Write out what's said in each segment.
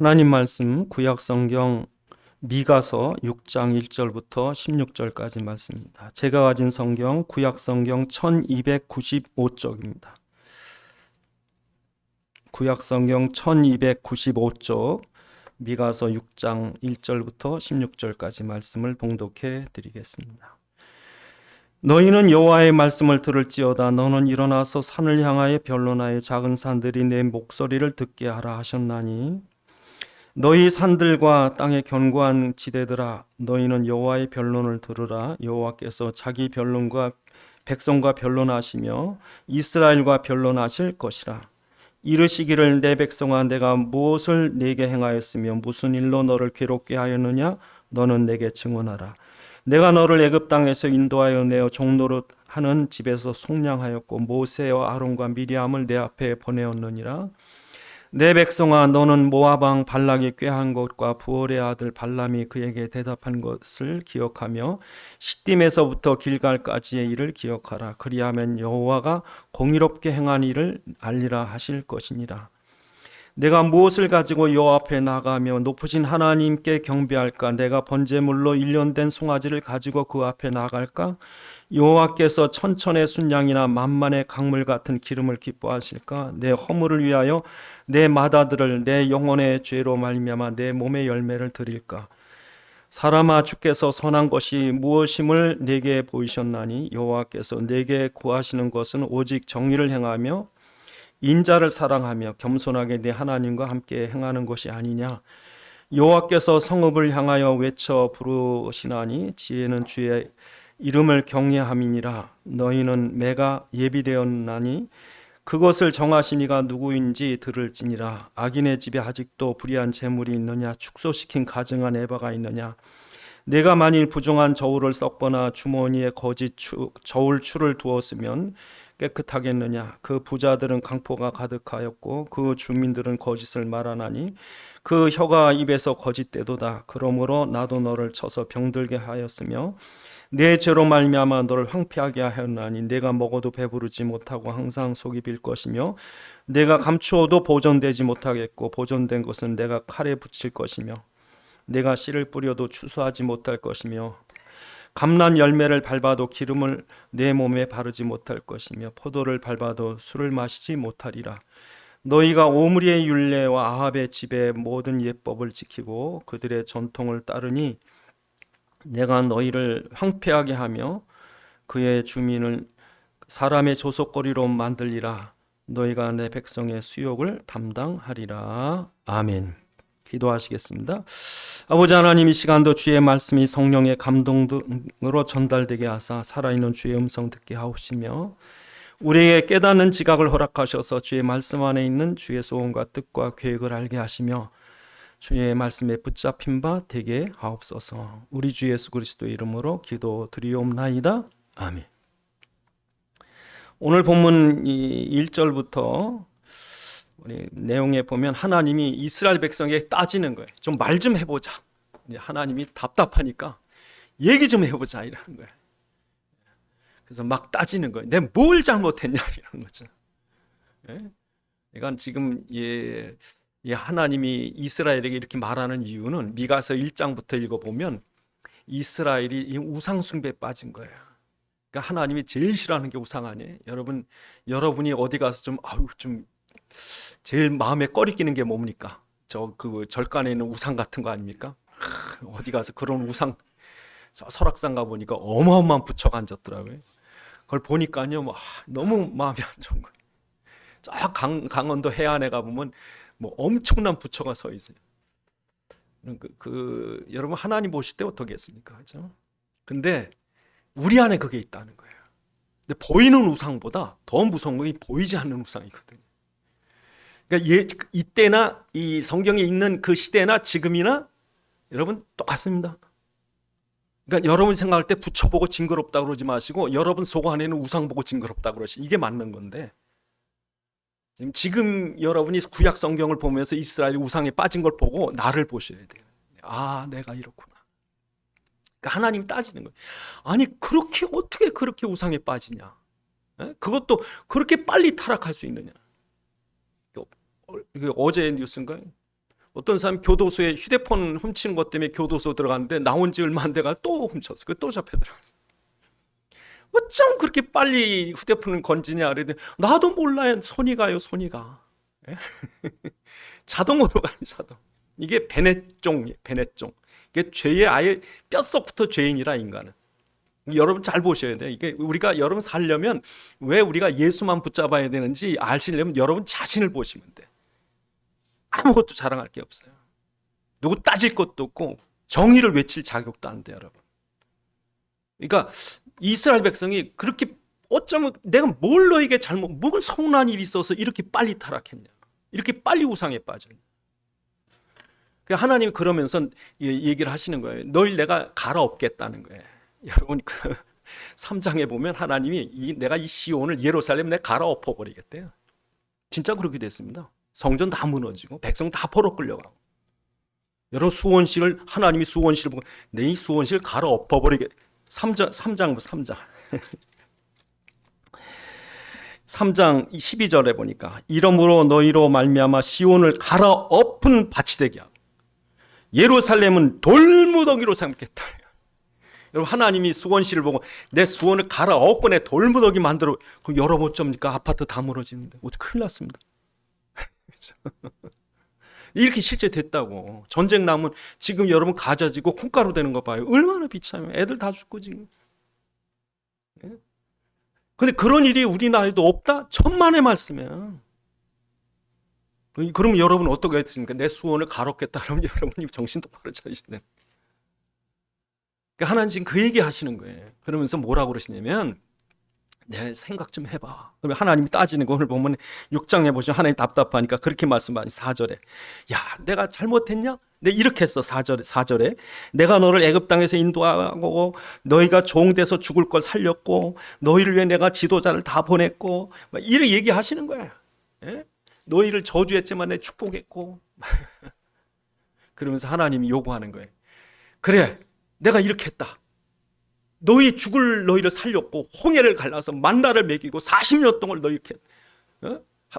하나님 말씀 구약 성경 미가서 6장 1절부터 16절까지 말씀입니다. 제가 가진 성경 구약 성경 1295쪽입니다. 구약 성경 1295쪽 미가서 6장 1절부터 16절까지 말씀을 봉독해 드리겠습니다. 너희는 여호와의 말씀을 들을지어다. 너는 일어나서 산을 향하여 변론하여 작은 산들이 내 목소리를 듣게 하라 하셨나니 너희 산들과 땅의 견고한 지대들아, 너희는 여호와의 변론을 들으라. 여호와께서 자기 변론과 백성과 변론하시며 이스라엘과 변론하실 것이라. 이르시기를 내 백성아, 내가 무엇을 네게 행하였으며 무슨 일로 너를 괴롭게 하였느냐? 너는 내게 증언하라. 내가 너를 애굽 땅에서 인도하여 내어 종노릇 하는 집에서 속량하였고 모세와 아론과 미리암을 내 앞에 보내었느니라. 내 백성아, 너는 모압 왕 발락이 꾀한 것과 부올의 아들 발람이 그에게 대답한 것을 기억하며 시딤에서부터 길갈까지의 일을 기억하라. 그리하면 여호와가 공의롭게 행한 일을 알리라 하실 것이니라. 내가 무엇을 가지고 여호와 앞에 나가며 높으신 하나님께 경배할까? 내가 번제물로 일련된 송아지를 가지고 그 앞에 나갈까? 여호와께서 천천의 순양이나 만만의 강물 같은 기름을 기뻐하실까? 내 허물을 위하여 내 마다들을 내 영혼의 죄로 말미암아 내 몸의 열매를 드릴까? 사람아, 주께서 선한 것이 무엇임을 내게 보이셨나니 여호와께서 내게 구하시는 것은 오직 정의를 행하며 인자를 사랑하며 겸손하게 내 하나님과 함께 행하는 것이 아니냐? 여호와께서 성읍을 향하여 외쳐 부르시나니 지혜는 주의 이름을 경외함이니라. 너희는 매가 예비되었나니 그것을 정하신 이가 누구인지 들을지니라. 악인의 집에 아직도 불의한 재물이 있느냐? 축소시킨 가증한 에바가 있느냐? 내가 만일 부정한 저울을 썩거나 주머니에 거짓 저울추를 두었으면 깨끗하겠느냐? 그 부자들은 강포가 가득하였고 그 주민들은 거짓을 말하나니 그 혀가 입에서 거짓되도다. 그러므로 나도 너를 쳐서 병들게 하였으며 내 죄로 말미암아 너를 황폐하게 하였나니 내가 먹어도 배부르지 못하고 항상 속이 빌 것이며 내가 감추어도 보존되지 못하겠고 보존된 것은 내가 칼에 붙일 것이며 내가 씨를 뿌려도 추수하지 못할 것이며 감난 열매를 밟아도 기름을 내 몸에 바르지 못할 것이며 포도를 밟아도 술을 마시지 못하리라. 너희가 오므리의 율례와 아합의 집의 모든 예법을 지키고 그들의 전통을 따르니 내가 너희를 황폐하게 하며 그의 주민을 사람의 조속거리로 만들리라. 너희가 내 백성의 수욕을 담당하리라. 아멘. 기도하시겠습니다. 아버지 하나님, 이 시간도 주의 말씀이 성령의 감동으로 전달되게 하사 살아있는 주의 음성 듣게 하옵시며 우리에게 깨닫는 지각을 허락하셔서 주의 말씀 안에 있는 주의 소원과 뜻과 계획을 알게 하시며 주의 말씀에 붙잡힌 바 되게 하옵소서. 우리 주 예수 그리스도의 이름으로 기도드리옵나이다. 아멘. 오늘 본문 1절부터 우리 내용에 보면 하나님이 이스라엘 백성에게 따지는 거예요. 좀 말 좀 해보자. 하나님이 답답하니까 얘기 좀 해보자 이러는 거예요. 그래서 막 따지는 거예요. 내가 뭘 잘못했냐 이런 거죠. 그러니까 지금 하나님이 이스라엘에게 이렇게 말하는 이유는 미가서 1장부터 읽어보면 이스라엘이 이 우상 숭배에 빠진 거예요. 그러니까 하나님이 제일 싫어하는 게 우상 아니에요? 여러분이 어디 가서 좀 제일 마음에 꺼리끼는 게 뭡니까? 그 절간에 있는 우상 같은 거 아닙니까? 어디 가서 그런 우상, 설악산 가 보니까 어마어마한 부처가 앉았더라고요. 그걸 보니까요, 너무 마음이 안 좋은 거예요. 저 강원도 해안에 가보면 엄청난 부처가 서 있어요. 여러분 하나님 보실 때 어떻겠습니까? 그렇죠? 근데 우리 안에 그게 있다는 거예요. 근데 보이는 우상보다 더 무서운 건 보이지 않는 우상이거든요. 그러니까 이때나 이 성경에 있는 그 시대나 지금이나 여러분 똑같습니다. 그러니까 여러분 생각할 때 부처 보고 징그럽다 그러지 마시고 여러분 속 안에는 우상 보고 징그럽다 그러시. 이게 맞는 건데 지금 여러분이 구약 성경을 보면서 이스라엘이 우상에 빠진 걸 보고 나를 보셔야 돼요. 아, 내가 이렇구나. 그러니까 하나님 따지는 거예요. 아니 어떻게 그렇게 우상에 빠지냐? 그것도 그렇게 빨리 타락할 수 있느냐? 어제 뉴스인가요? 어떤 사람 교도소에 휴대폰 훔치는 것 때문에 교도소 들어갔는데 나온 지 얼마 안 돼가 또 훔쳤어. 또 잡혀 들어갔어. 어쩜 그렇게 빨리 휴대폰을 건지냐 그랬더니 나도 몰라요. 손이 가요. 손이 가. 예? 자동으로 가요. 자동. 이게 베넷종이에요. 베넷종. 이게 죄의 아예 뼛속부터 죄인이라 인간은. 여러분 잘 보셔야 돼요. 이게 우리가 여러분 살려면 왜 우리가 예수만 붙잡아야 되는지 아시려면 여러분 자신을 보시면 돼. 아무것도 자랑할 게 없어요. 누구 따질 것도 없고 정의를 외칠 자격도 안 돼요, 여러분. 그러니까 이스라엘 백성이 그렇게 어쩌면 내가 뭘 너에게 뭘 서운한 일이 있어서 이렇게 빨리 타락했냐, 이렇게 빨리 우상에 빠졌냐. 하나님이 그러면서 얘기를 하시는 거예요. 널 내가 갈아엎겠다는 거예요. 여러분 그 3장에 보면 하나님이 내가 이 시온을 예루살렘 내가 갈아엎어 버리겠대요. 진짜 그렇게 됐습니다. 성전 다 무너지고 백성 다 포로 끌려가고. 여러분 수원식을 하나님이 수원식을 보고 내 이 수원식을 갈아엎어 버리게. 3장 12절에 보니까 이러므로 너희로 말미암아 시온을 갈아엎은 밭이 되게 하고 예루살렘은 돌무더기로 삼겠다. 여러분 하나님이 수원시를 보고 내 수원을 갈아엎고 내 돌무더기 만들어. 그럼 여러분 어쩝니까? 아파트 다 무너지는데 어째 큰일 났습니다. 이렇게 실제 됐다고. 전쟁 나면 지금 여러분 가자 지고 콩가루 되는 거 봐요. 얼마나 비참해요. 애들 다 죽고 지금. 근데 그런 일이 우리나라에도 없다? 천만의 말씀이야. 그러면 여러분 어떻게 했습니까? 내 수원을 갈았겠다 그러면 여러분이 정신 똑바로 차리시네. 그러니까 하나님 지금 그 얘기 하시는 거예요. 그러면서 뭐라고 그러시냐면 내 생각 좀 해봐. 그러면 하나님이 따지는 거 오늘 보면 6장에 보시면 하나님 답답하니까 그렇게 말씀하니 4절에 야 내가 잘못했냐? 내가 이렇게 했어. 4절에 내가 너를 애굽 땅에서 인도하고 너희가 종돼서 죽을 걸 살렸고 너희를 위해 내가 지도자를 다 보냈고 이렇게 얘기하시는 거야. 예? 너희를 저주했지만 내 축복했고 그러면서 하나님이 요구하는 거예요. 그래 내가 이렇게 했다. 너희 죽을 너희를 살렸고 홍해를 갈라서 만나를 먹이고 40년 동안 너희 이렇게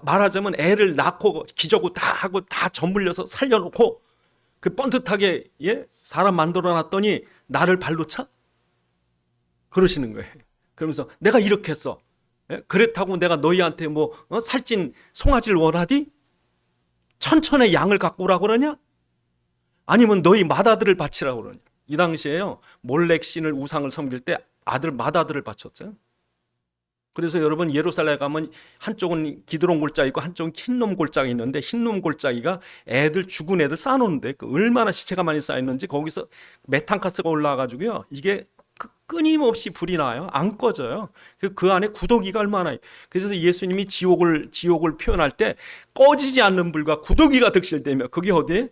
말하자면 애를 낳고 기저고 다 하고 다 젖물려서 살려놓고 그 번듯하게 사람 만들어 놨더니 나를 발로 차? 그러시는 거예요. 그러면서 내가 이렇게 했어. 그렇다고 내가 너희한테 살찐 송아지를 원하디? 천천의 양을 갖고 오라고 그러냐? 아니면 너희 맏아들을 바치라고 그러냐? 이 당시에요 몰렉 신을 우상을 섬길 때 맏아들을 바쳤어요. 그래서 여러분 예루살렘에 가면 한쪽은 기드론 골짜기 있고 한쪽은 흰놈 골짜기 있는데 흰놈 골짜기가 애들 죽은 애들 쌓아놓는데 얼마나 시체가 많이 쌓였는지 거기서 메탄가스가 올라와가지고요 이게 끊임없이 불이 나요. 안 꺼져요. 그 안에 구더기가 얼마나. 그래서 예수님이 지옥을 표현할 때 꺼지지 않는 불과 구더기가 득실되며 그게 어디에?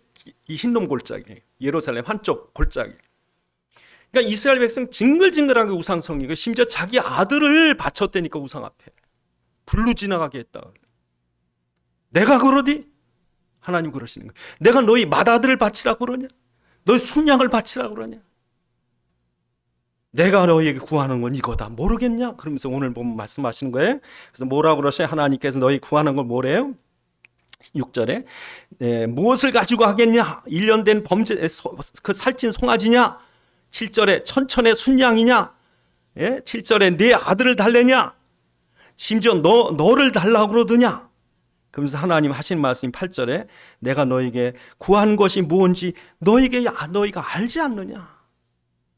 이 흰놈 골짜기 예루살렘 한쪽 골짜기. 그러니까 이스라엘 백성 징글징글하게 우상 섬기고 심지어 자기 아들을 바쳤다니까 우상 앞에 불로 지나가게 했다. 내가 그러디? 하나님 그러시는 거예요. 내가 너희 맏아들을 바치라고 그러냐? 너희 순양을 바치라고 그러냐? 내가 너희에게 구하는 건 이거다. 모르겠냐? 그러면서 오늘 보면 말씀하시는 거예요. 그래서 뭐라고 그러셔요? 하나님께서 너희 구하는 건 뭐래요? 6절에 무엇을 가지고 하겠냐? 1년 된 범죄 그 살찐 송아지냐? 7절에 천천의 순양이냐? 7절에 네 아들을 달래냐? 심지어 너를 달라고 그러더냐? 그러면서 하나님 하신 말씀이 8절에 내가 너에게 구한 것이 무엇인지 너희가 알지 않느냐?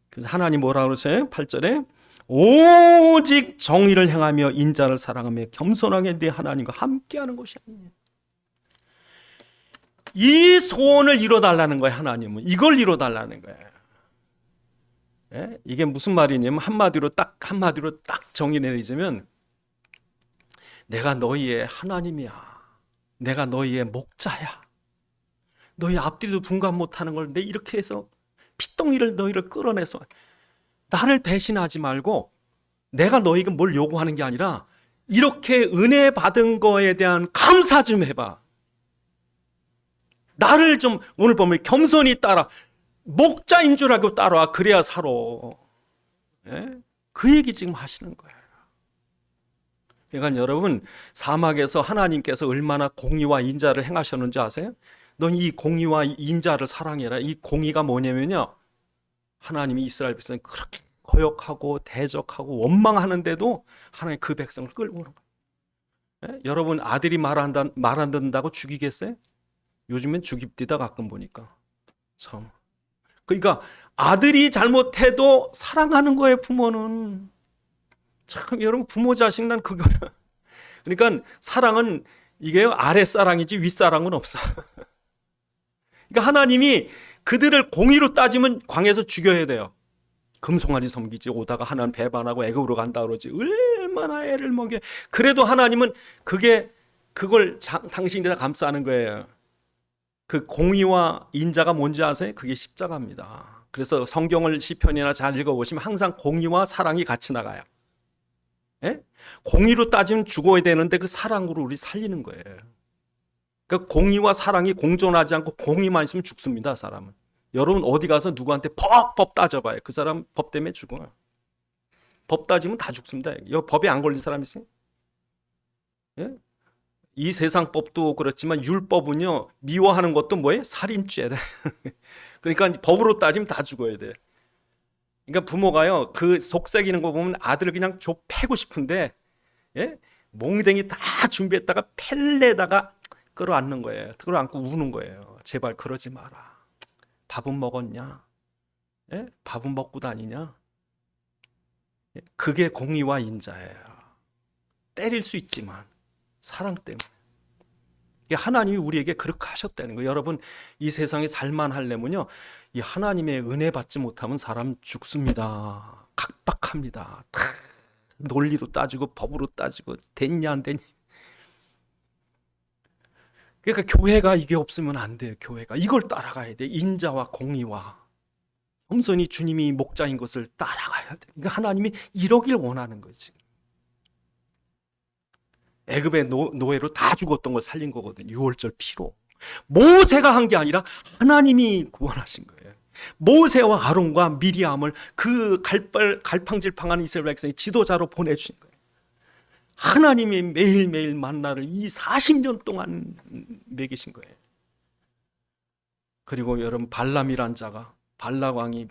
그래서 하나님 뭐라고 그러세요? 8절에 오직 정의를 행하며 인자를 사랑하며 겸손하게 네 하나님과 함께하는 것이 아니냐. 이 소원을 이뤄달라는 거예요. 하나님은 이걸 이뤄달라는 거예요. 이게 무슨 말이냐면 한마디로 딱 정의 내리자면 내가 너희의 하나님이야. 내가 너희의 목자야. 너희 앞뒤도 분간 못하는 걸 내 이렇게 해서 피덩이를 너희를 끌어내서 나를 배신하지 말고 내가 너희가 뭘 요구하는 게 아니라 이렇게 은혜 받은 거에 대한 감사 좀 해봐. 나를 좀 오늘 보면 겸손히 따라 목자인 줄 알고 따라와. 그래야 살아. 그 얘기 지금 하시는 거예요. 그러니까 여러분 사막에서 하나님께서 얼마나 공의와 인자를 행하셨는지 아세요? 넌 이 공의와 인자를 사랑해라. 이 공의가 뭐냐면요, 하나님이 이스라엘 백성을 그렇게 거역하고 대적하고 원망하는데도 하나님 그 백성을 끌고 오는 거예요. 여러분, 아들이 말 안 듣는다고 죽이겠어요? 요즘엔 죽입디다 가끔 보니까. 참. 그러니까 아들이 잘못해도 사랑하는 거예요, 부모는. 참, 여러분, 부모 자식 난 그거. 그러니까 사랑은 이게 아랫사랑이지 윗사랑은 없어. 그러니까 하나님이 그들을 공의로 따지면 광야에서 죽여야 돼요. 금송아지 섬기지 오다가 하나님 배반하고 애굽으로 간다 그러지. 얼마나 애를 먹여. 그래도 하나님은 그걸 당신이 다 감싸는 거예요. 그 공의와 인자가 뭔지 아세요? 그게 십자가입니다. 그래서 성경을 시편이나 잘 읽어보시면 항상 공의와 사랑이 같이 나가요. 예? 공의로 따지면 죽어야 되는데 그 사랑으로 우리 살리는 거예요. 그러니까 공의와 사랑이 공존하지 않고 공의만 있으면 죽습니다, 사람은. 여러분 어디 가서 누구한테 법 따져봐요. 그 사람 법 때문에 죽어요. 법 따지면 다 죽습니다. 법에 안 걸린 사람 있어요? 예? 이 세상 법도 그렇지만 율법은요, 미워하는 것도 뭐예요? 살인죄래. 그러니까 법으로 따지면 다 죽어야 돼. 그러니까 부모가요, 그 속삭이는 거 보면 아들을 그냥 패고 싶은데, 예? 몽댕이 다 준비했다가 펠레다가 끌어안는 거예요. 끌어안고 우는 거예요. 제발 그러지 마라. 밥은 먹었냐? 예? 밥은 먹고 다니냐? 예? 그게 공의와 인자예요. 때릴 수 있지만 사랑 때문에. 하나님이 우리에게 그렇게 하셨다는 거예요. 여러분, 이 세상에 살만하려면요, 이 하나님의 은혜 받지 못하면 사람 죽습니다. 각박합니다. 다 논리로 따지고 법으로 따지고 됐냐 안 됐냐. 그러니까 교회가 이게 없으면 안 돼요. 교회가 이걸 따라가야 돼. 인자와 공의와 엄선히 주님이 목자인 것을 따라가야 돼. 그러니까 하나님이 이러길 원하는 거지. 애굽의 노예로 다 죽었던 걸 살린 거거든요. 6월절 피로. 모세가 한 게 아니라 하나님이 구원하신 거예요. 모세와 아론과 미리암을 그 갈팡질팡한 이스라엘 백성의 지도자로 보내주신 거예요. 하나님이 매일매일 만나를 이 40년 동안 먹이신 거예요. 그리고 여러분, 발람이란 자가, 발락 왕이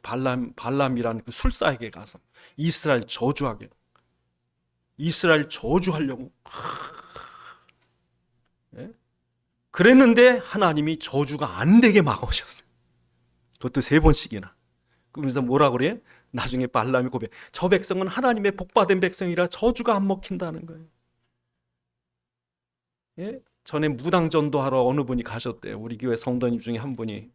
발람이란 그 술사에게 가서 이스라엘 저주하려고 예? 그랬는데 하나님이 저주가 안 되게 막으셨어요. 그것도 3번씩이나. 그러면서 뭐라 그래요? 나중에 발람이 고백. 저 백성은 하나님의 복받은 백성이라 저주가 안 먹힌다는 거예요. 예? 전에 무당 전도하러 어느 분이 가셨대요. 우리 교회 성도님 중에 한 분이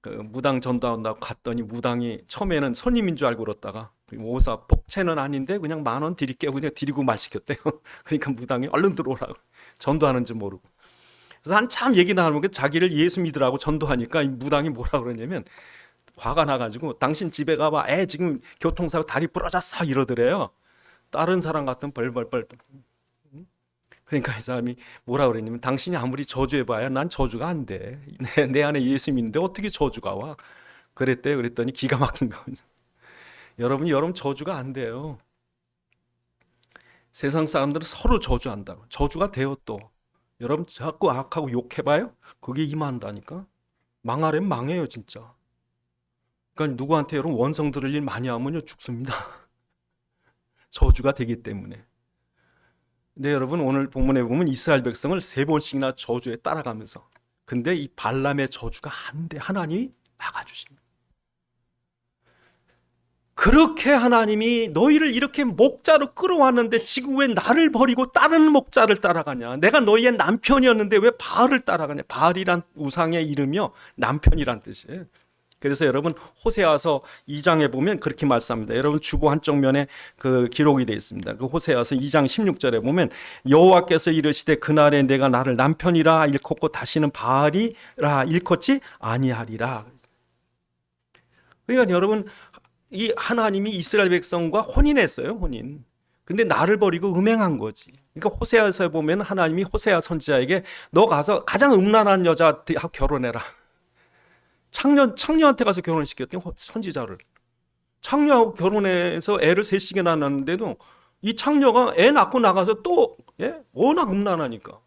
그 무당 전도한다고 갔더니 무당이 처음에는 손님인 줄 알고 그러다가 오사 복채는 아닌데 그냥 10,000원 드릴게요. 그냥 드리고 말 시켰대요. 그러니까 무당이 얼른 들어오라고. 전도하는지 모르고. 그래서 한참 얘기 나누면 자기를 예수 믿으라고 전도하니까 이 무당이 뭐라 그러냐면 화가 나가지고 당신 집에 가봐. 애 지금 교통사고 다리 부러졌어 이러더래요. 다른 사람 같은 벌벌벌. 그러니까 이 사람이 뭐라 그랬냐면 당신이 아무리 저주해봐야 난 저주가 안 돼. 내 안에 예수 믿는데 어떻게 저주가 와? 그랬대요. 그랬더니 기가 막힌 거죠. 여러분 저주가 안 돼요. 세상 사람들은 서로 저주한다고. 저주가 돼요 또. 여러분 자꾸 악하고 욕해봐요. 그게 임한다니까. 망하려면 망해요 진짜. 그러니까 누구한테 여러분 원성 들을 일 많이 하면요 죽습니다. 저주가 되기 때문에. 근데 여러분 오늘 본문에 보면 이스라엘 백성을 3번씩이나 저주에 따라가면서, 근데 이 발람의 저주가 안 돼. 하나님이 막아주십니다. 그렇게 하나님이 너희를 이렇게 목자로 끌어왔는데 지금 왜 나를 버리고 다른 목자를 따라가냐? 내가 너희의 남편이었는데 왜 바알을 따라가냐? 바알이란 우상의 이름이요 남편이란 뜻이에요. 그래서 여러분 호세아서 2장에 보면 그렇게 말씀합니다. 여러분 주보 한쪽 면에 그 기록이 되어 있습니다. 그 호세아서 2장 16절에 보면 여호와께서 이르시되 그날에 내가 나를 남편이라 일컫고 다시는 바알이라 일컫지 아니하리라. 그러니까 여러분 이 하나님이 이스라엘 백성과 혼인했어요. 혼인. 근데 나를 버리고 음행한 거지. 그러니까 호세아서에 보면 하나님이 호세아 선지자에게 너 가서 가장 음란한 여자한테 결혼해라. 창녀한테 가서 결혼시켰더니 선지자를. 창녀하고 결혼해서 애를 3씩이나 낳았는데도 이 창녀가 애 낳고 나가서 또 워낙 음란하니까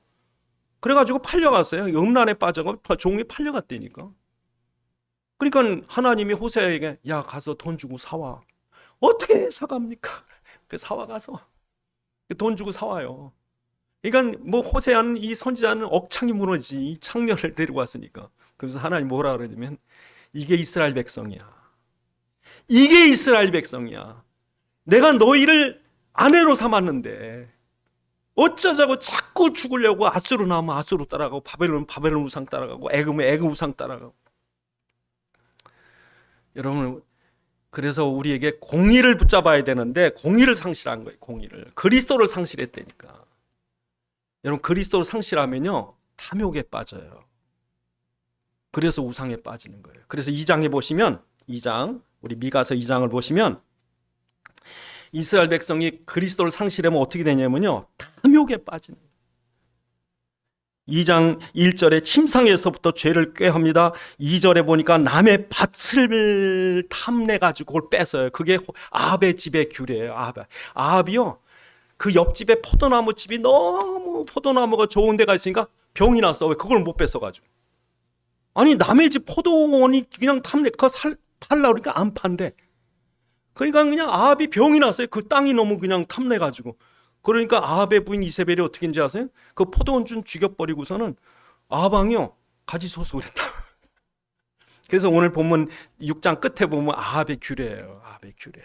그래가지고 팔려갔어요. 음란에 빠져가 종이 팔려갔다니까. 그러니까 하나님이 호세아에게 야 가서 돈 주고 사와. 어떻게 사갑니까? 그 사와 가서 돈 주고 사와요. 그러니까 뭐 호세아는 이 선지자는 억창이 무너지 이 창녀를 데리고 왔으니까. 그래서 하나님 뭐라 그러냐면 이게 이스라엘 백성이야. 이게 이스라엘 백성이야. 내가 너희를 아내로 삼았는데 어쩌자고 자꾸 죽으려고 아수르 나오면 아수르 따라가고 바벨론 우상 따라가고 애굽 우상 따라가고. 여러분 그래서 우리에게 공의를 붙잡아야 되는데 공의를 상실한 거예요. 공의를 그리스도를 상실했다니까. 여러분 그리스도를 상실하면요 탐욕에 빠져요. 그래서 우상에 빠지는 거예요. 그래서 2장에 보시면 2장 우리 미가서 2장을 보시면 이스라엘 백성이 그리스도를 상실하면 어떻게 되냐면요 탐욕에 빠지는 거예요. 2장 1절에 침상에서부터 죄를 꾀합니다. 2절에 보니까 남의 밭을 탐내가지고 그걸 뺏어요. 그게 아합의 집의 규례예요. 아합이요 그 옆집에 포도나무 집이 너무 포도나무가 좋은 데가 있으니까 병이 났어. 왜 그걸 못 뺏어가지고. 아니 남의 집 포도원이 그냥 탐내 그거 팔라 그러니까 안 판대. 그러니까 그냥 아합이 병이 났어요. 그 땅이 너무 그냥 탐내가지고. 그러니까 아합의 부인 이세벨이 어떻게 했는지 아세요? 그 포도원 준 죽여버리고서는 아합 왕이요 가지소서 그랬다. 그래서 오늘 본문 6장 끝에 보면 아합의 규례예요. 아합의 규례.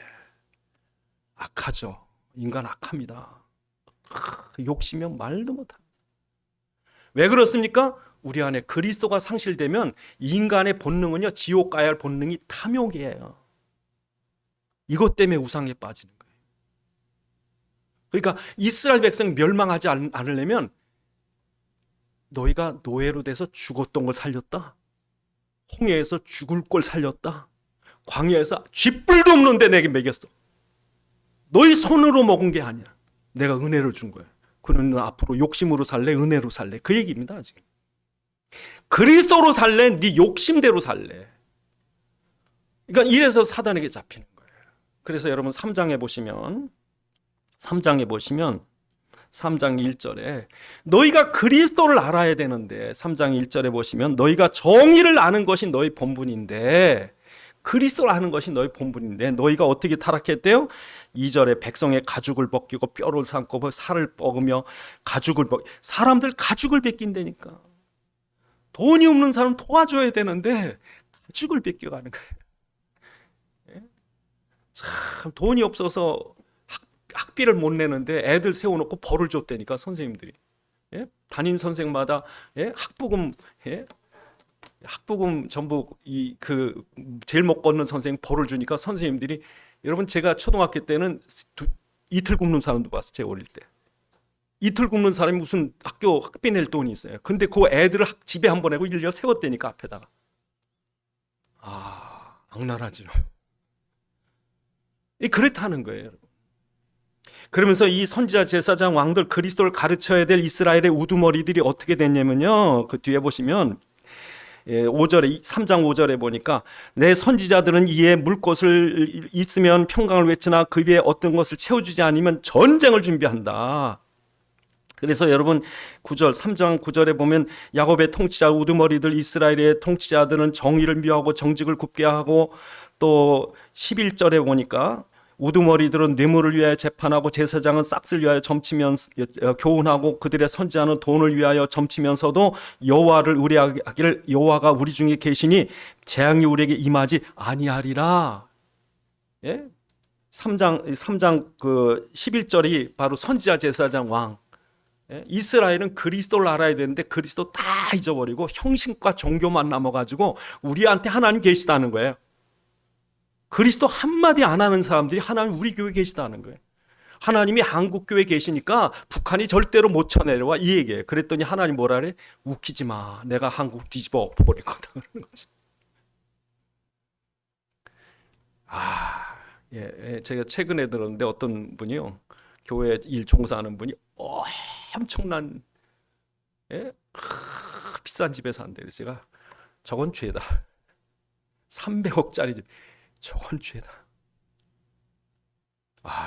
악하죠. 인간 악합니다. 욕심이면 말도 못합니다. 왜 그렇습니까? 우리 안에 그리스도가 상실되면 인간의 본능은요 지옥 가야 할 본능이 탐욕이에요. 이것 때문에 우상에 빠지는 거예요. 그러니까 이스라엘 백성이 멸망하지 않으려면 너희가 노예로 돼서 죽었던 걸 살렸다. 홍해에서 죽을 걸 살렸다. 광야에서 쥐뿔도 없는데 내게 먹였어. 너희 손으로 먹은 게 아니야. 내가 은혜를 준 거야. 그는 앞으로 욕심으로 살래 은혜로 살래 그 얘기입니다. 지금 그리스도로 살래 네 욕심대로 살래. 그러니까 이래서 사단에게 잡히는 거예요. 그래서 여러분 3장에 보시면 3장 1절에 너희가 그리스도를 알아야 되는데 3장 1절에 보시면 너희가 정의를 아는 것이 너희 본분인데 그리스도를 아는 것이 너희 본분인데 너희가 어떻게 타락했대요? 2절에 백성의 가죽을 벗기고 뼈를 삼고 살을 뻐으며 사람들 가죽을 벗긴다니까. 돈이 없는 사람 도와줘야 되는데 가죽을 벗겨가는 거예요. 참 돈이 없어서 학비를 못 내는데 애들 세워놓고 벌을 줬다니까 선생님들이. 담임 선생마다 학부금 전부 제일 못 걷는 선생님 벌을 주니까 선생님들이 여러분 제가 초등학교 때는 이틀 굶는 사람도 봤어요. 제가 어릴 때 이틀 굶는 사람이 무슨 학교 학비 낼 돈이 있어요. 근데 그 애들을 집에 한 번 내고 일일이 세웠다니까 앞에다가. 악랄하죠. 그렇다는 거예요. 그러면서 이 선지자 제사장 왕들 그리스도를 가르쳐야 될 이스라엘의 우두머리들이 어떻게 됐냐면요. 그 뒤에 보시면 5절에 3장 5절에 보니까 내 선지자들은 이에 물 것을 있으면 평강을 외치나 그 위에 어떤 것을 채워주지 않으면 전쟁을 준비한다. 그래서 여러분 3장 9절에 보면 야곱의 통치자 우두머리들 이스라엘의 통치자들은 정의를 미워하고 정직을 굽게 하고 또 11절에 보니까 우두머리들은 뇌물을 위하여 재판하고 제사장은 싹을 위하여 점치면서 교훈하고 그들의 선지자는 돈을 위하여 점치면서도 여호와를 의뢰하기를 여호와가 우리 중에 계시니 재앙이 우리에게 임하지 아니하리라. 3장 그 11절이 바로 선지자 제사장 왕. 이스라엘은 그리스도를 알아야 되는데 그리스도 다 잊어버리고 형식과 종교만 남아가지고 우리한테 하나님 계시다는 거예요. 그리스도 한마디 안 하는 사람들이 하나님 우리 교회에 계시다는 거예요. 하나님이 한국 교회에 계시니까 북한이 절대로 못 쳐내려와 이 얘기예요. 그랬더니 하나님 뭐라 그래? 웃기지 마. 내가 한국 뒤집어 엎어버릴 거다 그러는 거지. 제가 최근에 들었는데 어떤 분이요. 교회 일 종사하는 분이 엄청난 비싼 집에 산대. 제가 저건 죄다. 300억짜리 집. 저건 죄다.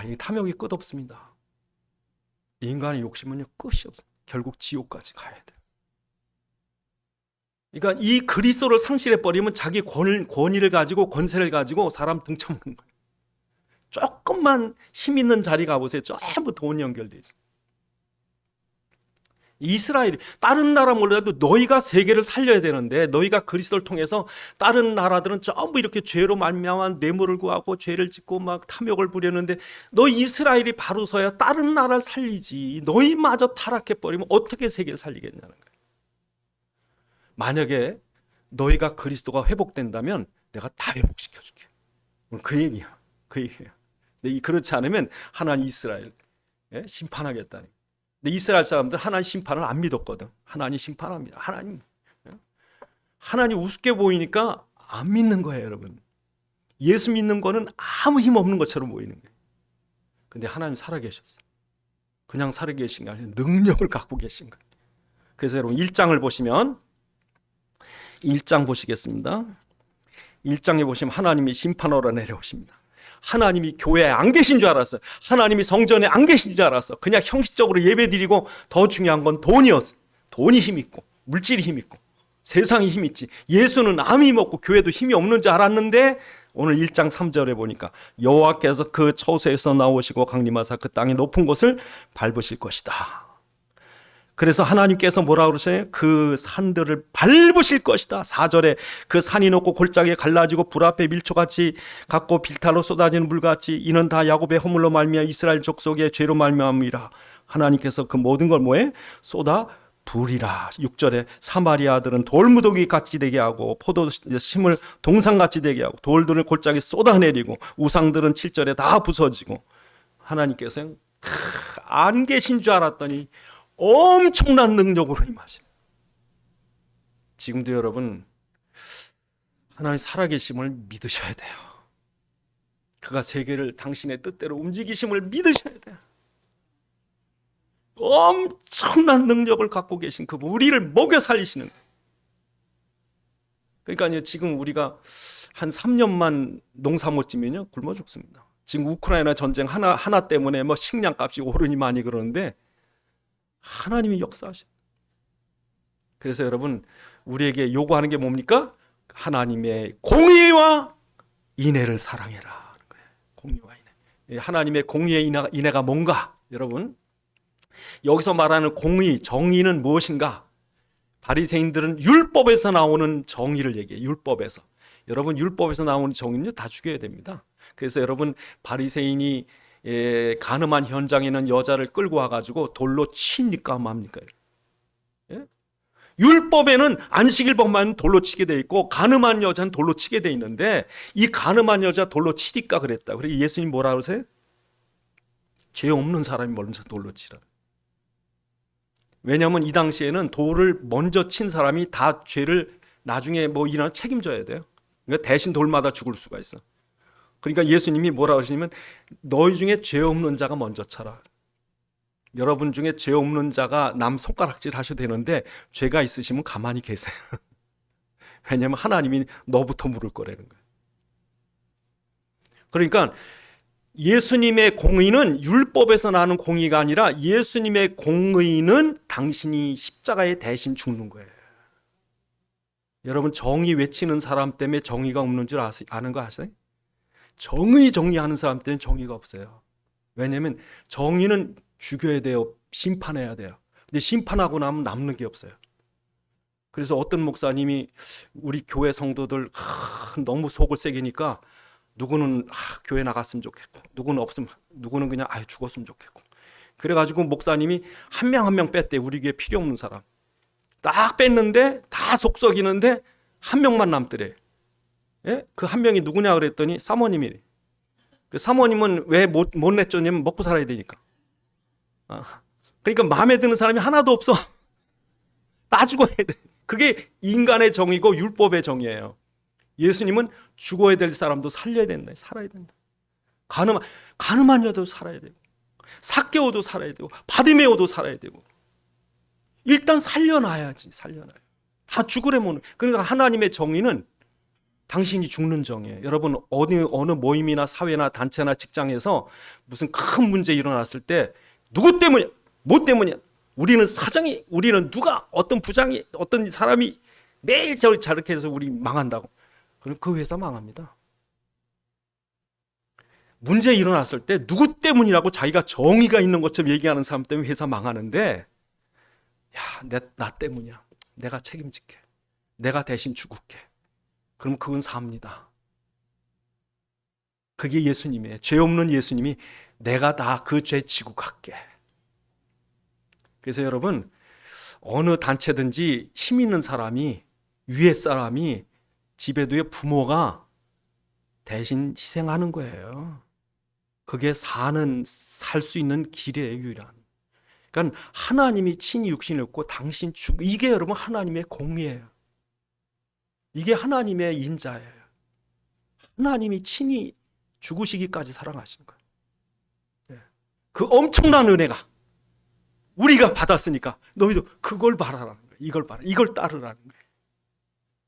이 탐욕이 끝없습니다. 인간의 욕심은요 끝이 없어. 결국 지옥까지 가야 돼. 그러니까 이 그리스도를 상실해 버리면 자기 권위를 가지고 권세를 가지고 사람 등쳐먹는 거예요. 조금만 힘 있는 자리 가보세요. 전부 돈 연결돼 있어요. 이스라엘이 다른 나라 몰라도 너희가 세계를 살려야 되는데, 너희가 그리스도를 통해서 다른 나라들은 전부 이렇게 죄로 말미암아 뇌물을 구하고 죄를 짓고 막 탐욕을 부렸는데, 너희 이스라엘이 바로 서야 다른 나라를 살리지. 너희마저 타락해 버리면 어떻게 세계를 살리겠냐는 거예요. 만약에 너희가 그리스도가 회복된다면 내가 다 회복시켜 줄게. 그 얘기야. 그 얘기야. 근데 그렇지 않으면 하나님 이스라엘 심판하겠다니. 근데 이스라엘 사람들 하나님 심판을 안 믿었거든. 하나님 심판합니다. 하나님 우습게 보이니까 안 믿는 거예요, 여러분. 예수 믿는 거는 아무 힘 없는 것처럼 보이는 거예요. 근데 하나님 살아계셨어. 그냥 살아계신 게 아니라 능력을 갖고 계신 거예요. 그래서 여러분 1장을 보시면, 1장 보시겠습니다. 1장에 보시면 하나님이 심판하러 내려오십니다. 하나님이 교회에 안 계신 줄 알았어요. 하나님이 성전에 안 계신 줄 알았어. 그냥 형식적으로 예배드리고, 더 중요한 건 돈이었어. 돈이 힘있고 물질이 힘있고 세상이 힘있지, 예수는 아무 힘 없고 교회도 힘이 없는 줄 알았는데, 오늘 1장 3절에 보니까 여호와께서 그 처소에서 나오시고 강림하사 그 땅의 높은 곳을 밟으실 것이다. 그래서 하나님께서 뭐라고 그러세요? 그 산들을 밟으실 것이다. 4절에 그 산이 높고 골짜기에 갈라지고 불 앞에 밀초같이 같고 빌탈로 쏟아지는 물같이, 이는 다 야곱의 허물로 말미암아 이스라엘 족속의 죄로 말미암이라. 하나님께서 그 모든 걸 뭐해? 쏟아 부으리라. 6절에 사마리아들은 돌무더기 같이 되게 하고 포도 심을 동산같이 되게 하고 돌들을 골짜기에 쏟아내리고 우상들은 7절에 다 부서지고. 하나님께서 안 계신 줄 알았더니 엄청난 능력으로 임하시는. 지금도 여러분 하나님 살아계심을 믿으셔야 돼요. 그가 세계를 당신의 뜻대로 움직이심을 믿으셔야 돼요. 엄청난 능력을 갖고 계신 그분, 우리를 먹여 살리시는 거예요. 그러니까요, 지금 우리가 한 3년만 농사 못 지면요 굶어 죽습니다. 지금 우크라이나 전쟁 하나 때문에 뭐 식량값이 오르니 많이 그러는데 하나님이 역사하셔. 그래서 여러분 우리에게 요구하는 게 뭡니까? 하나님의 공의와 인애를 사랑해라. 공의와 인애. 하나님의 공의의 인애가 뭔가? 여러분 여기서 말하는 공의, 정의는 무엇인가? 바리새인들은 율법에서 나오는 정의를 얘기해요. 율법에서. 여러분 율법에서 나오는 정의는 다 죽여야 됩니다. 그래서 여러분 바리새인이 가늠한 현장에 있는 여자를 끌고 와가지고 돌로 치니까 뭡니까? 예? 율법에는 안식일법만 돌로 치게 돼 있고 가늠한 여자는 돌로 치게 돼 있는데, 이 가늠한 여자 돌로 치니까 그랬다. 그리고 예수님 뭐라 그러세요? 죄 없는 사람이 먼저 돌로 치라. 왜냐하면 이 당시에는 돌을 먼저 친 사람이 다 죄를 나중에 뭐 일어나 책임져야 돼요. 그러니까 대신 돌마다 죽을 수가 있어. 그러니까 예수님이 뭐라 그러시냐면 너희 중에 죄 없는 자가 먼저 쳐라. 여러분 중에 죄 없는 자가 남 손가락질 하셔도 되는데 죄가 있으시면 가만히 계세요. 왜냐하면 하나님이 너부터 물을 거라는 거예요. 그러니까 예수님의 공의는 율법에서 나는 공의가 아니라 예수님의 공의는 당신이 십자가에 대신 죽는 거예요. 여러분 정의 외치는 사람 때문에 정의가 없는 줄 아는 거 아세요? 정의하는 사람 때문에 정의가 없어요. 왜냐하면 정의는 죽여야 돼요. 심판해야 돼요. 근데 심판하고 나면 남는 게 없어요. 그래서 어떤 목사님이 우리 교회 성도들 너무 속을 새기니까 누구는 교회 나갔으면 좋겠고, 누구는 없으면, 누구는 그냥 죽었으면 좋겠고. 그래가지고 목사님이 한 명 한 명 뺐대. 우리 교회 필요 없는 사람 딱 뺐는데 다 속썩이는데 한 명만 남더래. 예? 그 한 명이 누구냐 그랬더니 사모님이래. 그 사모님은 왜 못 내쫓냐면 먹고 살아야 되니까. 그러니까 마음에 드는 사람이 하나도 없어. 다 죽어야 돼. 그게 인간의 정의고 율법의 정의예요. 예수님은 죽어야 될 사람도 살려야 된다. 살아야 된다. 가늠한 여도 살아야 되고, 삭개오도 살아야 되고, 바디메오도 살아야 되고. 일단 살려놔야지. 다 죽으려면. 그러니까 하나님의 정의는 당신이 죽는 정의예요. 여러분 어느 모임이나 사회나 단체나 직장에서 무슨 큰 문제 일어났을 때 누구 때문이야? 뭐 때문이야? 우리는 누가, 어떤 부장이, 어떤 사람이 매일 저렇게 해서 우리 망한다고. 그럼 그 회사 망합니다. 문제 일어났을 때 누구 때문이라고 자기가 정의가 있는 것처럼 얘기하는 사람 때문에 회사 망하는데, 나 때문이야. 내가 책임질게. 내가 대신 죽을게. 그럼 그건 삽니다. 그게 예수님이에요. 죄 없는 예수님이 내가 다 그 죄 지고 갈게. 그래서 여러분, 어느 단체든지 힘 있는 사람이, 위에 사람이, 집에도의 부모가 대신 희생하는 거예요. 그게 살 수 있는 길이에요, 유일한. 그러니까 하나님이 친히 육신을 입고 당신 이게 여러분 하나님의 공의예요. 이게 하나님의 인자예요. 하나님이 친히 죽으시기까지 사랑하시는 거예요. 그 엄청난 은혜가 우리가 받았으니까 너희도 그걸 바라라는 거예요. 이걸 따르라는 거예요.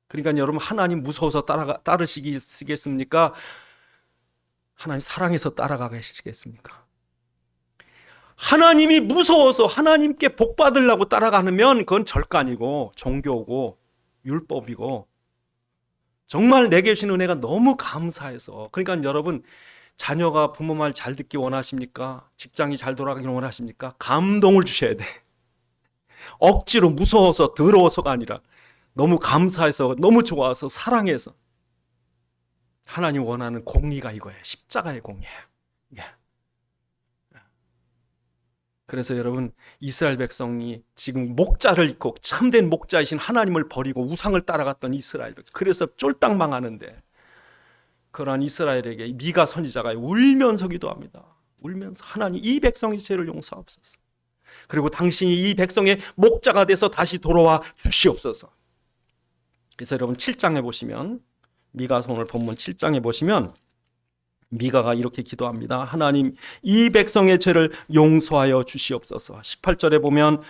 그러니까 여러분, 하나님 무서워서 따르시겠습니까? 하나님 사랑해서 따라가시겠습니까? 하나님이 무서워서 하나님께 복 받으려고 따라가면 그건 절간이고 종교고 율법이고, 정말 내게 주신 은혜가 너무 감사해서. 그러니까 여러분, 자녀가 부모 말 잘 듣기 원하십니까? 직장이 잘 돌아가길 원하십니까? 감동을 주셔야 돼. 억지로 무서워서 더러워서가 아니라 너무 감사해서, 너무 좋아서, 사랑해서. 하나님 원하는 공의가 이거예요. 십자가의 공의예요. 예. 그래서 여러분, 이스라엘 백성이 지금 목자를 잃고 참된 목자이신 하나님을 버리고 우상을 따라갔던 이스라엘 백성, 그래서 쫄딱 망하는데, 그러한 이스라엘에게 미가 선지자가 울면서 기도합니다. 울면서, 하나님 이 백성의 죄를 용서하옵소서. 그리고 당신이 이 백성의 목자가 돼서 다시 돌아와 주시옵소서. 그래서 여러분 7장에 보시면, 미가서 오늘 본문 7장에 보시면 미가가 이렇게 기도합니다. 하나님 이 백성의 죄를 용서하여 주시옵소서. 18절에 보면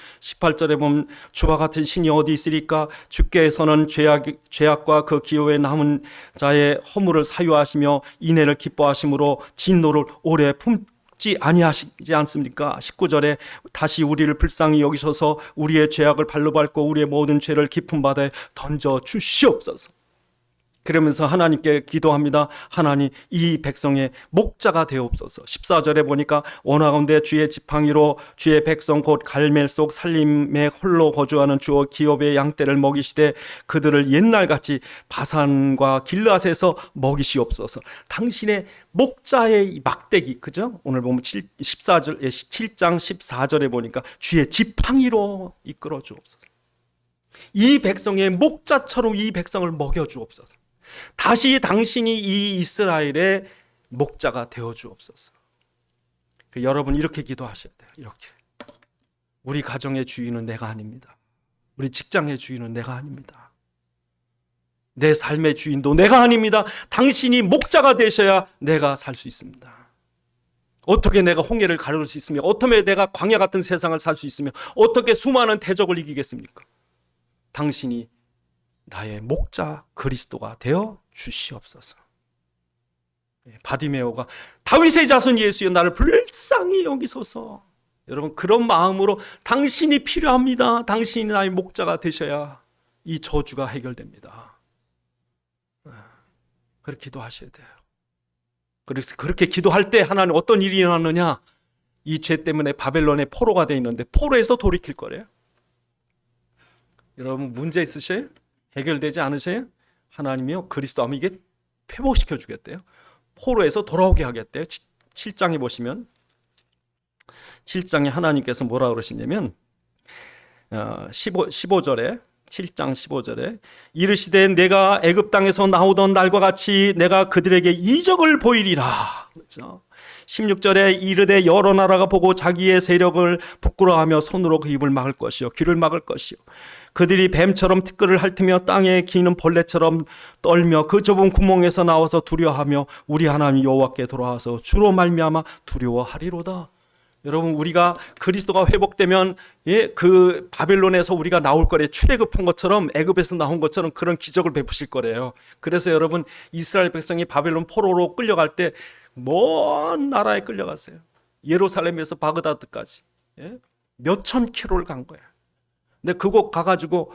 주와 같은 신이 어디 있으리까? 주께서는 죄악과 그 기호에 남은 자의 허물을 사유하시며 인애를 기뻐하심으로 진노를 오래 품지 아니하시지 않습니까? 19절에 다시 우리를 불쌍히 여기셔서 우리의 죄악을 발로 밟고 우리의 모든 죄를 깊은 바다에 던져 주시옵소서. 그러면서 하나님께 기도합니다. 하나님 이 백성의 목자가 되옵소서. 14절에 보니까 원화 가운데 주의 지팡이로 주의 백성 곧 갈멜 속 살림에 홀로 거주하는 주 기업의 양떼를 먹이시되 그들을 옛날같이 바산과 길르앗에서 먹이시옵소서. 당신의 목자의 막대기, 그죠? 오늘 보면 7장 14절에 보니까 주의 지팡이로 이끌어 주옵소서. 이 백성의 목자처럼 이 백성을 먹여 주옵소서. 다시 당신이 이 이스라엘의 목자가 되어 주옵소서. 여러분 이렇게 기도하셔야 돼요. 이렇게. 우리 가정의 주인은 내가 아닙니다. 우리 직장의 주인은 내가 아닙니다. 내 삶의 주인도 내가 아닙니다. 당신이 목자가 되셔야 내가 살 수 있습니다. 어떻게 내가 홍해를 가를 수 있으며, 어떻게 내가 광야 같은 세상을 살 수 있으며, 어떻게 수많은 대적을 이기겠습니까? 당신이 나의 목자 그리스도가 되어 주시옵소서. 바디메오가 다윗의 자손 예수여 나를 불쌍히 여기소서. 여러분 그런 마음으로 당신이 필요합니다. 당신이 나의 목자가 되셔야 이 저주가 해결됩니다. 그렇게 기도하셔야 돼요. 그래서 그렇게 기도할 때 하나님 어떤 일이 일어나느냐? 이 죄 때문에 바벨론의 포로가 되어 있는데 포로에서 돌이킬 거래요. 여러분 문제 있으세요? 해결되지 않으세요? 하나님이요 그리스도 하면 이게 회복시켜 주겠대요. 포로에서 돌아오게 하겠대요. 7장에 보시면 7장에 하나님께서 뭐라 그러시냐면 15절에 7장 15절에 이르시되 내가 애굽 땅에서 나오던 날과 같이 내가 그들에게 이적을 보이리라. 그렇죠? 16절에 이르되 여러 나라가 보고 자기의 세력을 부끄러워하며 손으로 그 입을 막을 것이요 귀를 막을 것이요 그들이 뱀처럼 티끌을 핥으며 땅에 기는 벌레처럼 떨며 그 좁은 구멍에서 나와서 두려워하며 우리 하나님 여호와께 돌아와서 주로 말미암아 두려워하리로다. 여러분 우리가 그리스도가 회복되면 그 바벨론에서 우리가 나올 거래. 출애굽한 것처럼 애굽에서 나온 것처럼 그런 기적을 베푸실 거래요. 그래서 여러분 이스라엘 백성이 바벨론 포로로 끌려갈 때 먼 나라에 끌려갔어요. 예루살렘에서 바그다드까지 몇천 킬로를 간 거예요. 근데 그곳 가가지고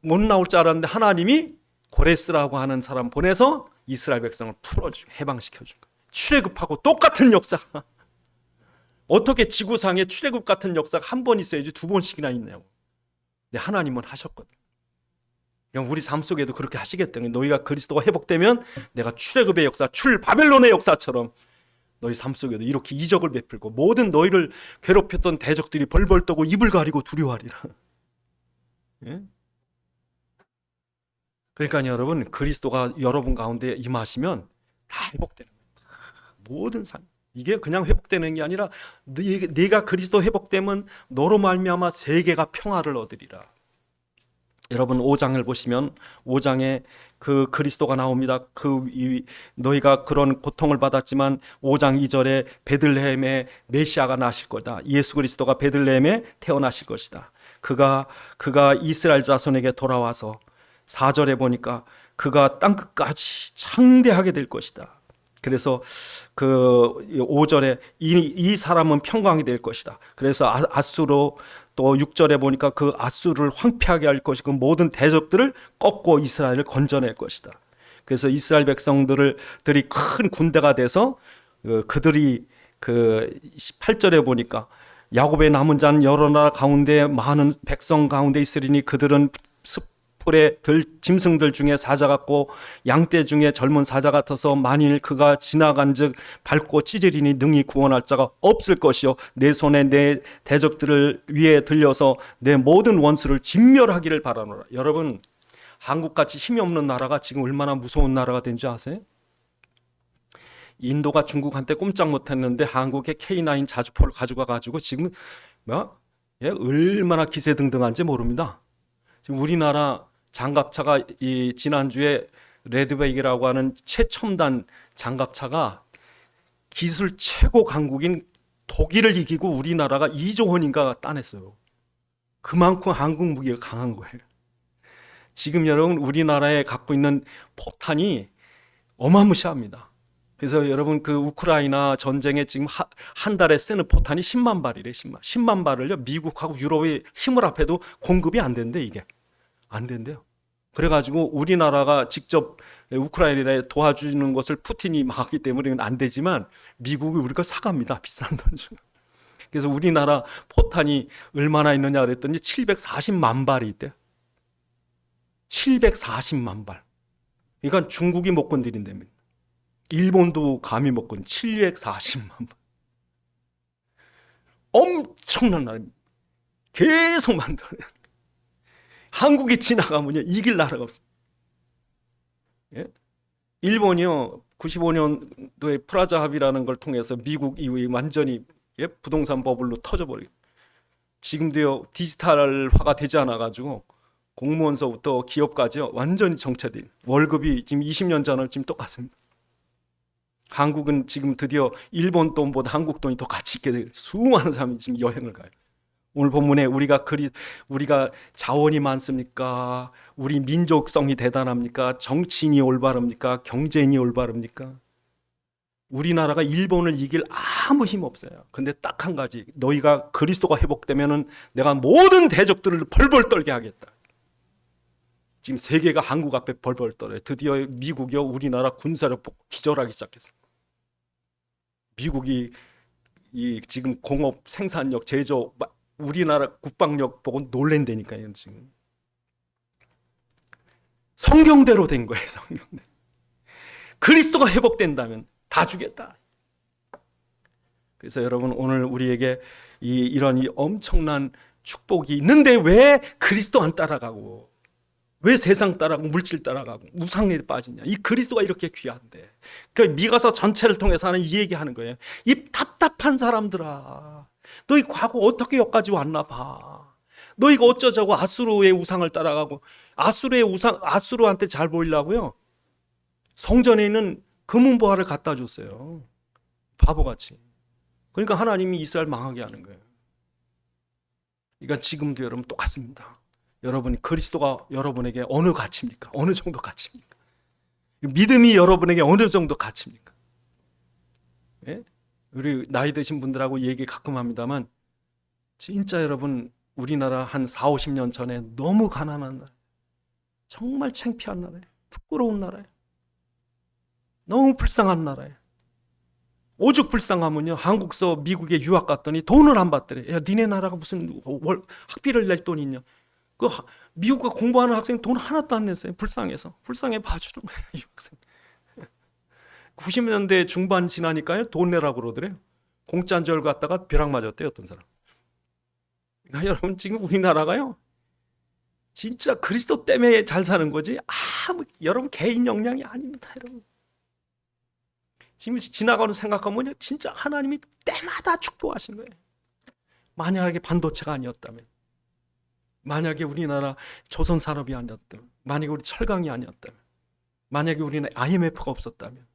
못 나올 줄 알았는데 하나님이 고레스라고 하는 사람 보내서 이스라엘 백성을 풀어주고 해방시켜준 거예요. 출애굽하고 똑같은 역사가 어떻게 지구상에 출애굽 같은 역사가 한 번 있어야지 두 번씩이나 있냐고. 근데 하나님은 하셨거든. 그러니까 우리 삶 속에도 그렇게 하시겠다는 거예요. 너희가 그리스도가 회복되면 내가 출애굽의 역사, 출바벨론의 역사처럼 너희 삶 속에도 이렇게 이적을 베풀고 모든 너희를 괴롭혔던 대적들이 벌벌 떠고 입을 가리고 두려워하리라. 예? 그러니까 여러분, 그리스도가 여러분 가운데 임하시면 다 회복되는 거예요. 모든 삶. 이게 그냥 회복되는 게 아니라 네가 그리스도 회복되면 너로 말미암아 세계가 평화를 얻으리라. 여러분 5장을 보시면 5장에 그 그리스도가 나옵니다. 너희가 그런 고통을 받았지만 5장 2절에 베들레헴에 메시아가 나실 거다. 예수 그리스도가 베들레헴에 태어나실 것이다. 그가 이스라엘 자손에게 돌아와서 4절에 보니까 그가 땅끝까지 창대하게 될 것이다. 그래서 그 5절에 이 사람은 평강이 될 것이다. 그래서 아수로, 또 6절에 보니까 그 아수르를 황폐하게 할 것이고 모든 대적들을 꺾고 이스라엘을 건져낼 것이다. 그래서 이스라엘 백성들이 큰 군대가 돼서 그들이 그 18절에 보니까 야곱의 남은 자는 여러 나라 가운데 많은 백성 가운데 있으리니 그들은 뿔의 짐승들 중에 사자 같고 양떼 중에 젊은 사자 같아서 만일 그가 지나간즉 밟고 찢으리니 능히 구원할 자가 없을 것이요 내 손에 내 대적들을 위에 들려서 내 모든 원수를 진멸하기를 바라노라. 여러분, 한국같이 힘이 없는 나라가 지금 얼마나 무서운 나라가 된 줄 아세요? 인도가 중국한테 꼼짝 못했는데 한국의 K9 자주포를 가져가가지고 지금 얼마나 기세등등한지 모릅니다. 지금 우리나라 장갑차가 이 지난주에 레드백이라고 하는 최첨단 장갑차가 기술 최고 강국인 독일을 이기고 우리나라가 2조 원인가 따냈어요. 그만큼 한국 무기가 강한 거예요. 지금 여러분 우리나라에 갖고 있는 포탄이 어마무시합니다. 그래서 여러분 그 우크라이나 전쟁에 지금 한 달에 쓰는 포탄이 10만 발이래. 10만 발을요 미국하고 유럽의 힘을 합해도 공급이 안 된대. 이게 안 된대요. 그래가지고 우리나라가 직접 우크라이나에 도와주는 것을 푸틴이 막았기 때문에 안 되지만 미국이 우리 걸 사갑니다. 비싼 돈 주고. 그래서 우리나라 포탄이 얼마나 있느냐 그랬더니 740만 발이 있대요. 740만 발. 그러니까 중국이 못 건드린답니다. 일본도 감히 못 건드. 740만 발. 엄청난 나라입니다. 계속 만들어요. 한국이 지나가면 이길 나라가 없어요. 예? 일본이요 95년도에 프라자 합의라는 걸 통해서 미국 이후에 완전히 부동산 버블로 터져버리고 지금도요 디지털화가 되지 않아가지고 공무원서부터 기업까지 완전히 정체된 월급이 지금 20년 전을 지금 똑같습니다. 한국은 지금 드디어 일본 돈보다 한국 돈이 더 가치 있게 돼요. 수많은 사람이 지금 여행을 가요. 오늘 본문에 우리가 자원이 많습니까? 우리 민족성이 대단합니까? 정치인이 올바릅니까? 경제인이 올바릅니까? 우리나라가 일본을 이길 아무 힘 없어요. 근데 딱 한 가지, 너희가 그리스도가 회복되면은 내가 모든 대적들을 벌벌 떨게 하겠다. 지금 세계가 한국 앞에 벌벌 떨어요. 드디어 미국이요 우리나라 군사력 보고 기절하기 시작했어요. 미국이 지금 공업 생산력 제조 우리나라 국방력 보고 놀랜다니까요. 지금 성경대로 된 거예요. 성경대로. 그리스도가 회복된다면 다 주겠다. 그래서 여러분 오늘 우리에게 이런 엄청난 축복이 있는데 왜 그리스도 안 따라가고 왜 세상 따라가고 물질 따라가고 우상에 빠지냐. 이 그리스도가 이렇게 귀한데. 그러니까 미가서 전체를 통해서 하는 이 얘기하는 거예요. 이 답답한 사람들아, 너희 과거 어떻게 여기까지 왔나 봐. 너희가 어쩌자고 아수르의 우상을 따라가고 아수르한테 잘 보이려고요 성전에 있는 금은보화를 갖다 줬어요. 바보같이. 그러니까 하나님이 이스라엘 망하게 하는 거예요. 그러니까 지금도 여러분 똑같습니다. 여러분이 그리스도가 여러분에게 어느 가치입니까? 어느 정도 가치입니까? 믿음이 여러분에게 어느 정도 가치입니까? 예? 우리 나이 드신 분들하고 얘기 가끔 합니다만 진짜 여러분 우리나라 한 4, 50년 전에 너무 가난한 날, 정말 창피한 나라예요. 부끄러운 나라예요. 너무 불쌍한 나라예요. 오죽 불쌍하면요, 한국서 미국에 유학 갔더니 돈을 안 받더래. 야, 니네 나라가 무슨 학비를 낼 돈이 있냐. 미국에 공부하는 학생 돈 하나도 안 냈어요. 불쌍해 봐주는 거예요, 유학생. 90년대 중반 지나니까요, 돈 내라고 그러더래요. 공짜인 줄 알고 갔다가 벼락 맞았대요, 어떤 사람. 그러니까 여러분, 지금 우리나라가요, 진짜 그리스도 때문에 잘 사는 거지, 여러분 개인 역량이 아닙니다, 여러분. 지금 지나가는 생각하면 진짜 하나님이 때마다 축복하신 거예요. 만약에 반도체가 아니었다면, 만약에 우리나라 조선 산업이 아니었다면, 만약에 우리 철강이 아니었다면, 만약에 우리는 IMF가 없었다면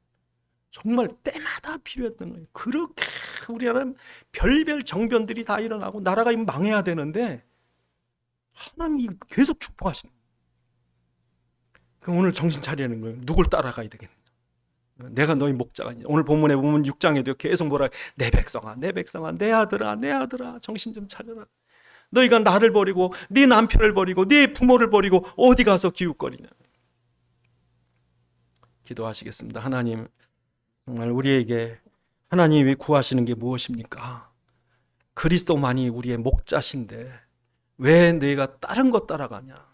정말 때마다 필요했던 거예요. 그렇게 우리나라는 별별 정변들이 다 일어나고 나라가 망해야 되는데 하나님이 계속 축복하시는 거예요. 그럼 오늘 정신 차리는 거예요. 누굴 따라가야 되겠냐? 내가 너희 목자가 아니냐. 오늘 본문에 보면 6장에도 계속 뭐라, 내 백성아, 내 백성아, 내 아들아, 내 아들아, 정신 좀 차려라. 너희가 나를 버리고 네 남편을 버리고 네 부모를 버리고 어디 가서 기웃거리냐. 기도하시겠습니다. 하나님, 정말 우리에게 하나님이 구하시는 게 무엇입니까? 그리스도만이 우리의 목자신데 왜 너희가 다른 것 따라가냐?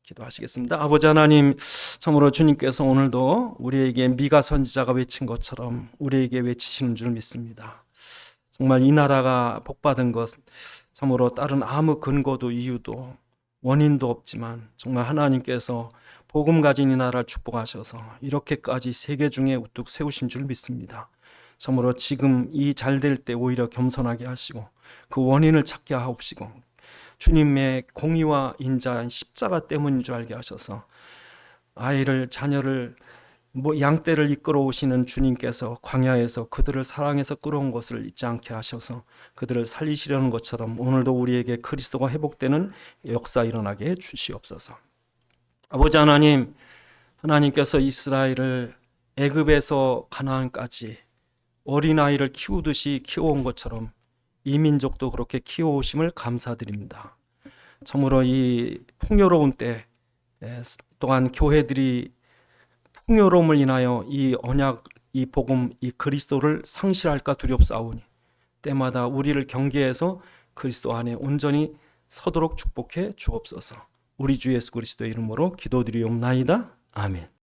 기도하시겠습니다. 아버지 하나님, 참으로 주님께서 오늘도 우리에게 미가 선지자가 외친 것처럼 우리에게 외치시는 줄 믿습니다. 정말 이 나라가 복받은 것, 참으로 다른 아무 근거도 이유도 원인도 없지만 정말 하나님께서 복음 가진 이 나라를 축복하셔서 이렇게까지 세계 중에 우뚝 세우신 줄 믿습니다. 참으로 지금 이 잘 될 때 오히려 겸손하게 하시고 그 원인을 찾게 하옵시고 주님의 공의와 인자한 십자가 때문인 줄 알게 하셔서 아이를, 자녀를, 양떼를 이끌어 오시는 주님께서 광야에서 그들을 사랑해서 끌어온 것을 잊지 않게 하셔서 그들을 살리시려는 것처럼 오늘도 우리에게 그리스도가 회복되는 역사 일어나게 해주시옵소서. 아버지 하나님, 하나님께서 이스라엘을 애굽에서 가나안까지 어린아이를 키우듯이 키워온 것처럼 이 민족도 그렇게 키워오심을 감사드립니다. 참으로 이 풍요로운 때 또한 교회들이 풍요로움을 인하여 이 언약, 이 복음, 이 그리스도를 상실할까 두렵사오니 때마다 우리를 경계해서 그리스도 안에 온전히 서도록 축복해 주옵소서. 우리 주 예수 그리스도의 이름으로 기도드리옵나이다. 아멘.